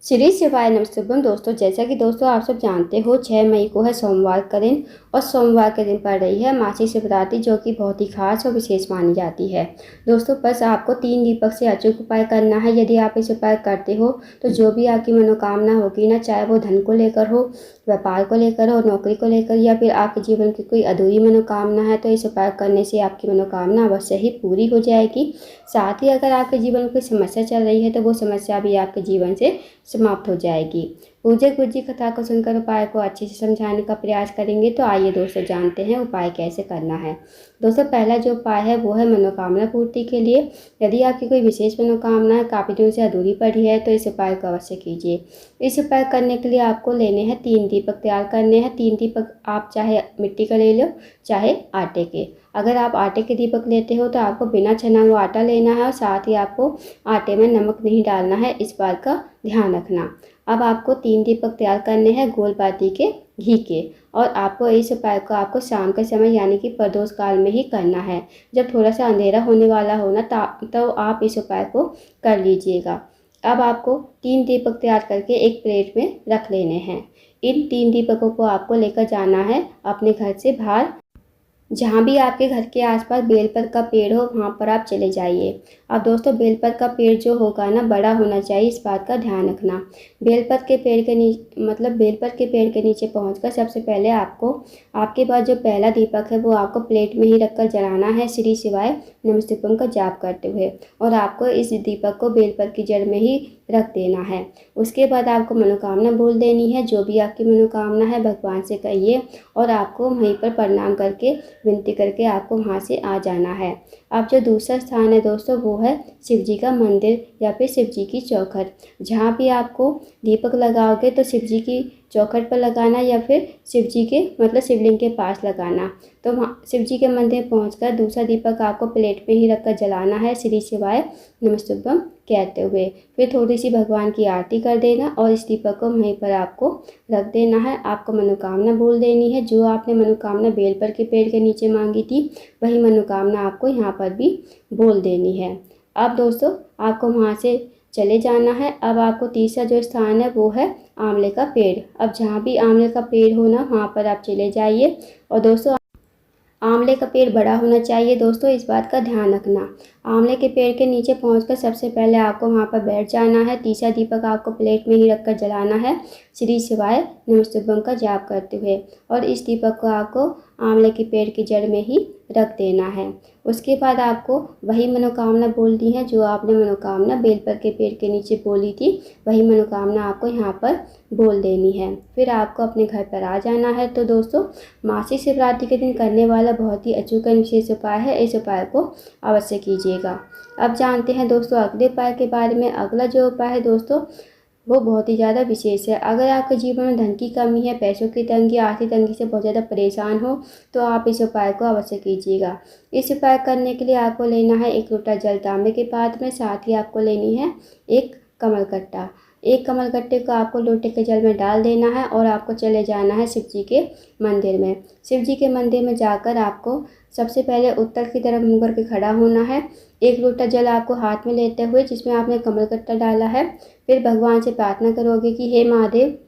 श्री शिवाय नमस्तुभ्यम। दोस्तों, जैसा कि दोस्तों आप सब जानते हो 6 मई को है सोमवार का दिन और सोमवार के दिन पड़ रही है मासिक शिवरात्रि, जो कि बहुत ही खास और विशेष मानी जाती है। दोस्तों, बस आपको 3 दीपक से अचूक उपाय करना है। यदि आप इस उपाय करते हो तो जो भी आपकी मनोकामना होगी ना, चाहे वो धन को लेकर हो, व्यापार को लेकर हो, नौकरी को लेकर, या फिर आपके जीवन की कोई अधूरी मनोकामना है, तो इस उपाय करने से आपकी मनोकामना अवश्य ही पूरी हो जाएगी। साथ ही अगर आपके जीवन में कोई समस्या चल रही है तो वो समस्या भी आपके जीवन से समाप्त हो जाएगी। पूज्य गुरु जी कथा को सुनकर उपाय को अच्छे से समझाने का प्रयास करेंगे। तो आइए दोस्तों जानते हैं उपाय कैसे करना है। दोस्तों, पहला जो उपाय है वो है मनोकामना पूर्ति के लिए। यदि आपकी कोई विशेष मनोकामना है, काफ़ी दिनों से अधूरी पड़ी है, तो इस उपाय को अवश्य कीजिए। इस उपाय करने के लिए आपको लेने हैं 3 दीपक तैयार करने हैं। 3 दीपक आप चाहे मिट्टी का ले लो, चाहे आटे के। अगर आप आटे के दीपक लेते हो तो आपको बिना छना हुआ आटा लेना है और साथ ही आपको आटे में नमक नहीं डालना है, इस बात का ध्यान रखना। अब आपको 3 दीपक तैयार करने हैं गोल बाती के घी के, और आपको इस उपाय को आपको शाम के समय यानी कि प्रदोष काल में ही करना है। जब थोड़ा सा अंधेरा होने वाला हो ना, तो आप इस उपाय को कर लीजिएगा। अब आपको 3 दीपक तैयार करके एक प्लेट में रख लेने हैं। इन 3 दीपकों को आपको लेकर जाना है अपने घर से बाहर। जहाँ भी आपके घर के आसपास बेलपत्र का पेड़ हो, वहाँ पर आप चले जाइए। अब दोस्तों, बेलपत्र का पेड़ जो होगा ना, बड़ा होना चाहिए, इस बात का ध्यान रखना। बेलपत्र के पेड़ के बेलपत्र के पेड़ के नीचे पहुँचकर सबसे पहले आपको आपके पास जो पहला दीपक है वो आपको प्लेट में ही रखकर जलाना है, श्री शिवाय नमस्तुभ्यम का जाप करते हुए। और आपको इस दीपक को बेलपत्र की जड़ में ही रख देना है। उसके बाद आपको मनोकामना बोल देनी है। जो भी आपकी मनोकामना है भगवान से कहिए, और आपको वहीं पर प्रणाम करके, विनती करके आपको वहाँ से आ जाना है। अब जो दूसरा स्थान है दोस्तों, वो है शिव जी का मंदिर या फिर शिव जी की चौखट। जहाँ भी आपको दीपक लगाओगे तो शिव जी की चौखट पर लगाना, या फिर शिव जी के शिवलिंग के पास लगाना। तो वहाँ शिव जी के मंदिर पहुंचकर दूसरा दीपक आपको प्लेट में ही रखकर जलाना है, श्री शिवाय नमस्तुभ्यम कहते हुए। फिर थोड़ी सी भगवान की आरती कर देना और इस दीपक को वहीं पर आपको रख देना है। आपको मनोकामना बोल देनी है। जो आपने मनोकामना बेलपत्र के पेड़ के नीचे मांगी थी, वही मनोकामना आपको यहाँ पर भी बोल देनी है। अब दोस्तों, आपको वहाँ से चले जाना है। अब आपको तीसरा जो स्थान है वो है आंवले का पेड़। अब जहाँ भी आंवले का पेड़ हो ना, वहाँ पर आप चले जाइए। और दोस्तों, आंवले का पेड़ बड़ा होना चाहिए दोस्तों, इस बात का ध्यान रखना। आंवले के पेड़ के नीचे पहुंचकर सबसे पहले आपको वहां पर बैठ जाना है। तीसरा दीपक आपको प्लेट में ही रखकर जलाना है, श्री शिवाय नमस्तुभ्यम का जाप करते हुए। और इस दीपक को आपको आंवले के पेड़ की जड़ में ही रख देना है। उसके बाद आपको वही मनोकामना बोलनी है जो आपने मनोकामना बेलपत्र के पेड़ के नीचे बोली थी, वही मनोकामना आपको यहाँ पर बोल देनी है। फिर आपको अपने घर पर आ जाना है। तो दोस्तों, मासिक शिवरात्रि के दिन करने वाला बहुत ही अचूक विशेष उपाय है, इस उपाय को अवश्य कीजिएगा। अब जानते हैं दोस्तों अगले उपाय के बारे में। अगला जो उपाय है दोस्तों, वो बहुत ही ज़्यादा विशेष है। अगर आपके जीवन में धन की कमी है, पैसों की तंगी, आर्थिक तंगी से बहुत ज़्यादा परेशान हो, तो आप इस उपाय को अवश्य कीजिएगा। इस उपाय करने के लिए आपको लेना है 1 लोटा जल तांबे के पात्र में। साथ ही आपको लेनी है एक कमलकट्टा। एक कमलकट्टे को आपको लोटे के जल में डाल देना है और आपको चले जाना है शिव जी के मंदिर में। शिव जी के मंदिर में जाकर आपको सबसे पहले उत्तर की तरफ मुँह करके खड़ा होना है। 1 लोटा जल आपको हाथ में लेते हुए, जिसमें आपने कमलकट्टा डाला है, फिर भगवान से प्रार्थना करोगे कि हे महादेव,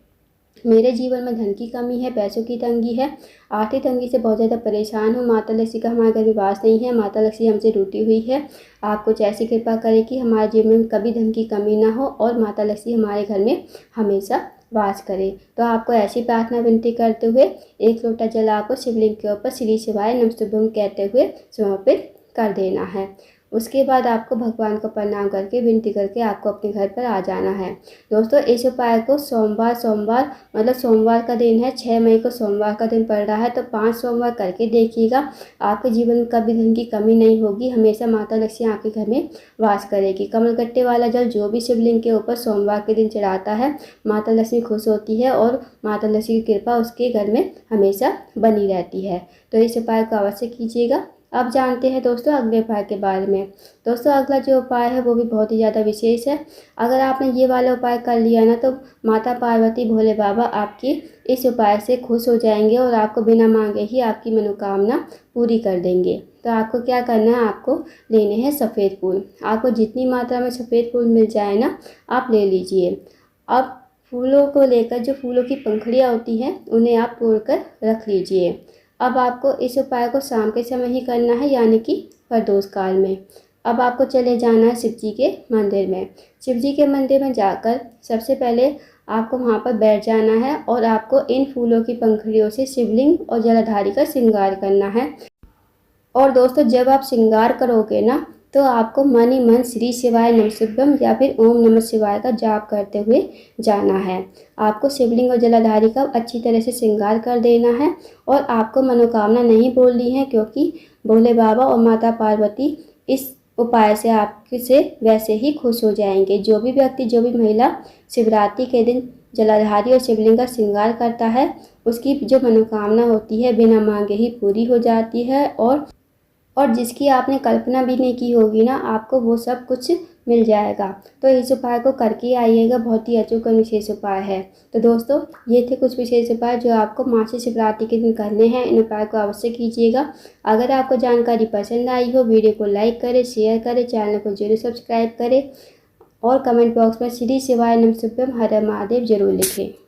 मेरे जीवन में धन की कमी है, पैसों की तंगी है, आर्थिक तंगी से बहुत ज़्यादा परेशान हूँ। माता लक्ष्मी का हमारे घर में वास नहीं है, माता लक्ष्मी हमसे रूठी हुई है। आप कुछ ऐसी कृपा करें कि हमारे जीवन में कभी धन की कमी ना हो और माता लक्ष्मी हमारे घर में हमेशा वास करे। तो आपको ऐसी प्रार्थना विनती करते हुए 1 लोटा जल आपको शिवलिंग के ऊपर श्री शिवाय नमस्तुभ्यम कहते हुए समर्पित कर देना है। उसके बाद आपको भगवान को प्रणाम करके, विनती करके आपको अपने घर पर आ जाना है। दोस्तों, इस उपाय को सोमवार का दिन है, 6 मई को सोमवार का दिन पड़ रहा है, तो 5 सोमवार करके देखिएगा। आपके जीवन में कभी धन की कमी नहीं होगी, हमेशा माता लक्ष्मी आपके घर में वास करेगी। कमलकट्टे वाला जल जो भी शिवलिंग के ऊपर सोमवार के दिन चढ़ाता है, माता लक्ष्मी खुश होती है और माता लक्ष्मी की कृपा उसके घर में हमेशा बनी रहती है। तो इस उपाय को अवश्य कीजिएगा। अब जानते हैं दोस्तों अगले उपाय के बारे में। दोस्तों, अगला जो उपाय है वो भी बहुत ही ज़्यादा विशेष है। अगर आपने ये वाला उपाय कर लिया ना, तो माता पार्वती, भोले बाबा आपकी इस उपाय से खुश हो जाएंगे और आपको बिना मांगे ही आपकी मनोकामना पूरी कर देंगे। तो आपको क्या करना है, आपको लेने हैं सफ़ेद फूल। आपको जितनी मात्रा में सफ़ेद फूल मिल जाए ना, आप ले लीजिए। अब फूलों को लेकर जो फूलों की पंखुड़ियाँ होती हैं उन्हें आप तोड़कर रख लीजिए। अब आपको इस उपाय को शाम के समय ही करना है, यानी कि प्रदोष काल में। अब आपको चले जाना है शिव जी के मंदिर में। शिव जी के मंदिर में जाकर सबसे पहले आपको वहाँ पर बैठ जाना है और आपको इन फूलों की पंखुड़ियों से शिवलिंग और जलाधारी का श्रृंगार करना है। और दोस्तों, जब आप श्रृंगार करोगे ना, तो आपको मन ही मन श्री शिवाय नमः शिवाय या फिर ओम नमः शिवाय का जाप करते हुए जाना है। आपको शिवलिंग और जलाधारी का अच्छी तरह से श्रृंगार कर देना है और आपको मनोकामना नहीं बोलनी है, क्योंकि भोले बाबा और माता पार्वती इस उपाय से आपसे वैसे ही खुश हो जाएंगे। जो भी व्यक्ति, जो भी महिला शिवरात्रि के दिन जलाधारी और शिवलिंग का श्रृंगार करता है, उसकी जो मनोकामना होती है बिना मांगे ही पूरी हो जाती है। और जिसकी आपने कल्पना भी नहीं की होगी ना, आपको वो सब कुछ मिल जाएगा। तो इस उपाय को करके आइएगा, बहुत ही अचूक और विशेष उपाय है। तो दोस्तों, ये थे कुछ विशेष उपाय जो आपको मासिक शिवरात्रि के दिन करने हैं। इन उपाय को अवश्य कीजिएगा। अगर आपको जानकारी पसंद आई हो, वीडियो को लाइक करें, शेयर करें, चैनल को जरूर सब्सक्राइब करें और कमेंट बॉक्स में श्री शिवाय नमः शिवाय हर हर महादेव जरूर लिखें।